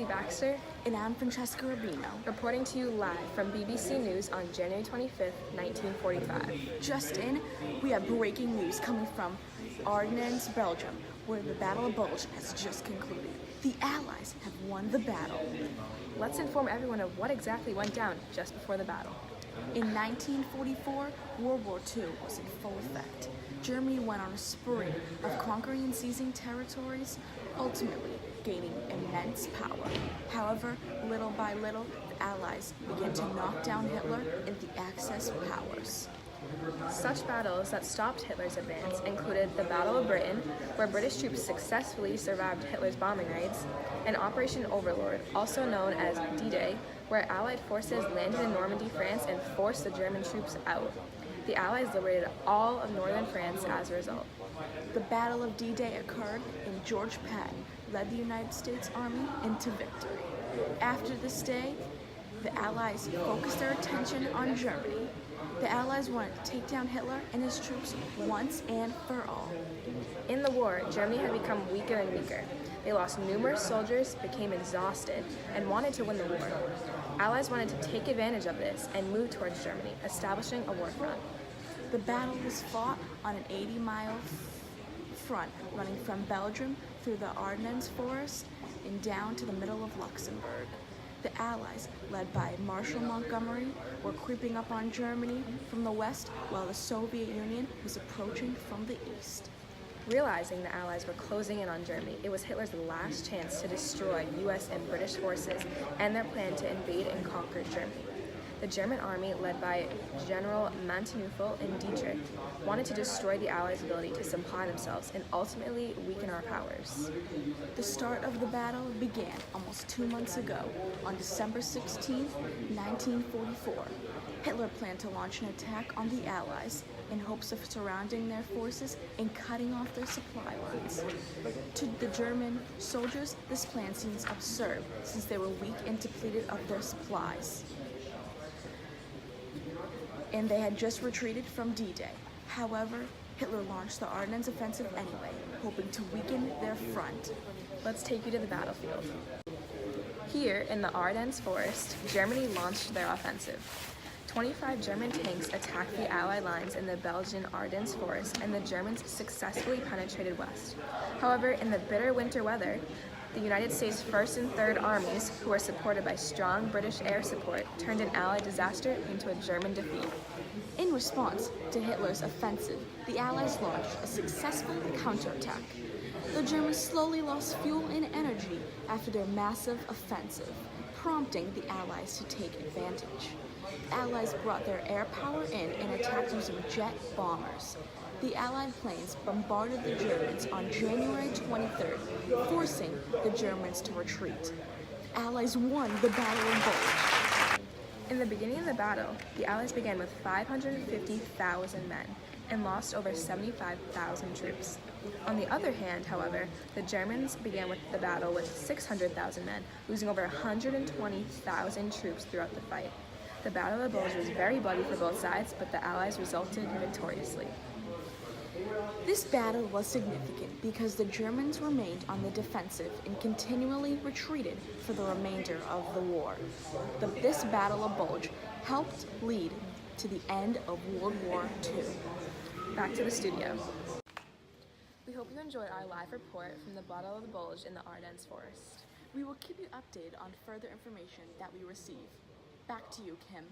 Baxter. And I'm Francesca Rubino. Reporting to you live from BBC News on January 25th, 1945. Just in, we have breaking news coming from Ardennes, Belgium, where the Battle of Bulge has just concluded. The Allies have won the battle. Let's inform everyone of what exactly went down just before the battle. In 1944, World War II was in full effect. Germany went on a spree of conquering and seizing territories, ultimately gaining immense power. However, little by little, the Allies began to knock down Hitler and the Axis powers. Such battles that stopped Hitler's advance included the Battle of Britain, where British troops successfully survived Hitler's bombing raids, and Operation Overlord, also known as D-Day, where Allied forces landed in Normandy, France, and forced the German troops out. The Allies liberated all of northern France as a result. The Battle of D-Day occurred, and George Patton led the United States Army into victory. After this day, the Allies focused their attention on Germany. The Allies wanted to take down Hitler and his troops once and for all. In the war, Germany had become weaker and weaker. They lost numerous soldiers, became exhausted, and wanted to win the war. Allies wanted to take advantage of this and move towards Germany, establishing a war front. The battle was fought on an 80-mile front running from Belgium through the Ardennes forest and down to the middle of Luxembourg. The Allies, led by Marshal Montgomery, were creeping up on Germany from the west while the Soviet Union was approaching from the east. Realizing the Allies were closing in on Germany, it was Hitler's last chance to destroy U.S. and British forces and their plan to invade and conquer Germany. The German army, led by General Manteufel and Dietrich, wanted to destroy the Allies' ability to supply themselves and ultimately weaken our powers. The start of the battle began almost 2 months ago, on December 16, 1944. Hitler planned to launch an attack on the Allies in hopes of surrounding their forces and cutting off their supply lines. To the German soldiers, this plan seems absurd since they were weak and depleted of their supplies, and they had just retreated from D-Day. However, Hitler launched the Ardennes offensive anyway, hoping to weaken their front. Let's take you to the battlefield. Here, in the Ardennes forest, Germany launched their offensive. 25 German tanks attacked the Allied lines in the Belgian Ardennes forest, and the Germans successfully penetrated west. However, in the bitter winter weather, the United States 1st and 3rd Armies, who were supported by strong British air support, turned an Allied disaster into a German defeat. In response to Hitler's offensive, the Allies launched a successful counterattack. The Germans slowly lost fuel and energy after their massive offensive, prompting the Allies to take advantage. The Allies brought their air power in and attacked using jet bombers. The Allied planes bombarded the Germans on January 23rd, forcing the Germans to retreat. The Allies won the Battle of Bulge. In the beginning of the battle, the Allies began with 550,000 men and lost over 75,000 troops. On the other hand, however, the Germans began with the battle with 600,000 men, losing over 120,000 troops throughout the fight. The Battle of Bulge was very bloody for both sides, but the Allies resulted victoriously. This battle was significant because the Germans remained on the defensive and continually retreated for the remainder of the war. This Battle of Bulge helped lead to the end of World War II. Back to the studio. We hope you enjoyed our live report from the Battle of the Bulge in the Ardennes forest. We will keep you updated on further information that we receive. Back to you, Kim.